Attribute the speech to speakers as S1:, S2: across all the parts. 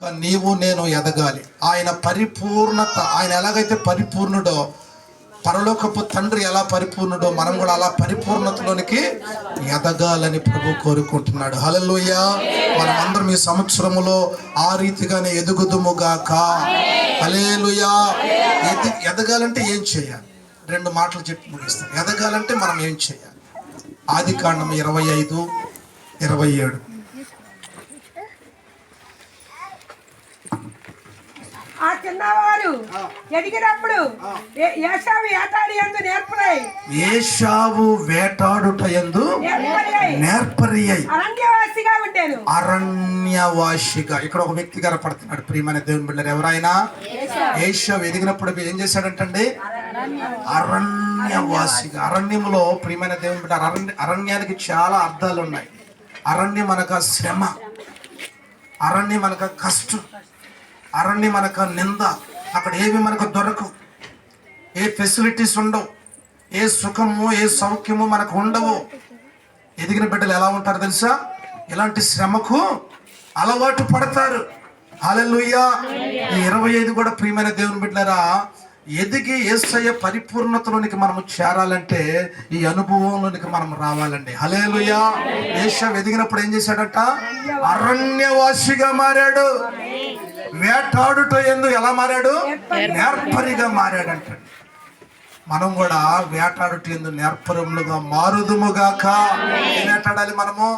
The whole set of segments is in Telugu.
S1: నీవు నేను ఎదగాలి. ఆయన పరిపూర్ణత, ఆయన ఎలాగైతే పరిపూర్ణుడో, పరలోకపు తండ్రి ఎలా పరిపూర్ణుడో, మనం కూడా అలా పరిపూర్ణతలోనికి ఎదగాలని ప్రభు కోరుకుంటున్నాడు. హల్లెలూయా. మనం అందరం ఈ సంవత్సరములో ఆ రీతిగానే ఎదుగుదుముగాక. హల్లెలూయా. ఎదగాలంటే ఏం చేయాలి? 2 మాటలు చెప్పి ముగిస్తాను. ఎదగాలంటే మనం ఏం చేయాలి? ఆదికాండం 25:27.
S2: ఆ చిన్నవారు ఎదిగినప్పుడు ఏశావు వేటాడుట యందు నేర్పరి అయి అరణ్యవాసిగా ఉండేను.
S1: అరణ్యవాసిగా ఇక్కడ ఒక వ్యక్తి కనపడుతున్నాడు. ప్రియమైన దేవుని బిడ్డలారా, ఎవరైనా ఏశావు ఎదిగినప్పుడు ఏం చేశాడంటండి? అరణ్యవాసిగా. అరణ్యములో ప్రియమైన దేవుని బిడ్డ, అరణ్యానికి చాలా అర్థాలు ఉన్నాయి. అరణ్యం అనగా శ్రమ, అరణ్యం అనగా కష్టం, అరణ్యం మనకు నింద. అక్కడ ఏవి మనకు దొరకవు, ఏ ఫెసిలిటీస్ ఉండవు, ఏ సుఖము ఏ సౌఖ్యము మనకు ఉండవు. ఎదిగిన బిడ్డలు ఎలా ఉంటారు తెలుసా? ఇలాంటి శ్రమకు అలవాటు పడతారు. హల్లెలూయా. ఈ 25 కూడా ప్రియమైన దేవుని బిడ్డలారా, ఎదిగి యేసయ్య పరిపూర్ణతలోనికి మనము చేరాలంటే ఈ అనుభవంలోనికి మనం రావాలండి. హల్లెలూయా. యేషవ్ ఎదిగినప్పుడు ఏం చేశాడట? అరణ్యవాసిగా మారాడు. వేటాడుట యందు ఎలా మారాడు? నేర్పరిగా మారాడంట. మనం కూడా వేటాడుట యందు నేర్పరములుగా మారుదుముగాక. ఏం వేటాడాలి మనము?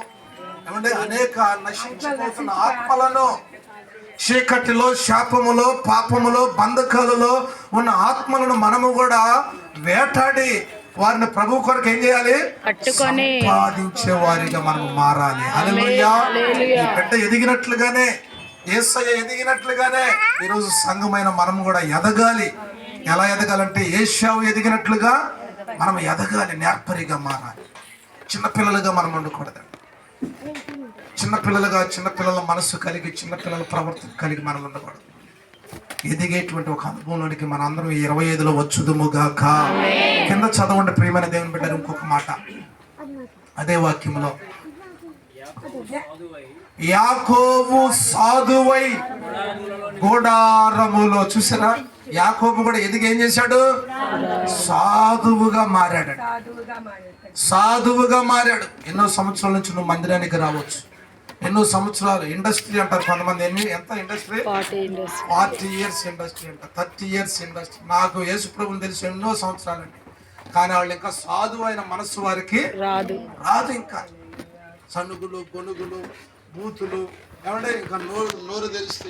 S1: ఏమంటే అనేక నశించిపోతున్న ఆత్మలను, చీకటిలో, శాపములో, పాపములో, బంధకాలలో ఉన్న ఆత్మలను మనము కూడా వేటాడి వారిని ప్రభు కొరకు ఏం చేయాలి? సంపాదించే వారిగా మనము మారాలి. హల్లెలూయా. ఈ బిడ్డ ఎదిగినట్లుగానే, యేసయ్య ఎదిగినట్లుగానే ఈరోజు సంఘమైన మనం కూడా ఎదగాలి. ఎలా ఎదగాలంటే ఏశావు ఎదిగినట్లుగా మనం ఎదగాలి, నేర్పరిగా మారాలి. చిన్నపిల్లలుగా మనం ఉండకూడదు. చిన్నపిల్లల మనసు కలిగి, చిన్నపిల్లల ప్రవర్తన కలిగి మనం ఉండకూడదు. ఎదిగేటువంటి ఒక అనుభవంలోనికి మన అందరం 25లో వచ్చుదుముగాక. కింద చదవండి ప్రియమైన దేవుని బిడ్డ. ఇంకొక మాట అదే వాక్యంలో, యాకోబు సాధువై గుడారములో. చూసారా? యాకోబు కూడా ఎదిగి ఏం చేశాడు? సాధువుగా మారాడు. సాధువుగా మారాడు. ఎన్నో సంవత్సరాల నుంచి నువ్వు మందిరానికి రావచ్చు, ఎన్నో సంవత్సరాలు ఇండస్ట్రీ అంటారు కొంతమంది. ఎంత ఇండస్ట్రీ? 40 years ఇండస్ట్రీ అంట, 30 years ఇండస్ట్రీ. నాకు యేసు ప్రభువుని తెలిసి ఎన్నో సంవత్సరాలండి. కానీ వాళ్ళు ఇంకా సాధువు అయిన మనస్సు వారికి రాదు. ఇంకా సనుగులు, గొనుగులు, బూతులు, ఏమంటే ఇంకా నోరు తెలిస్తే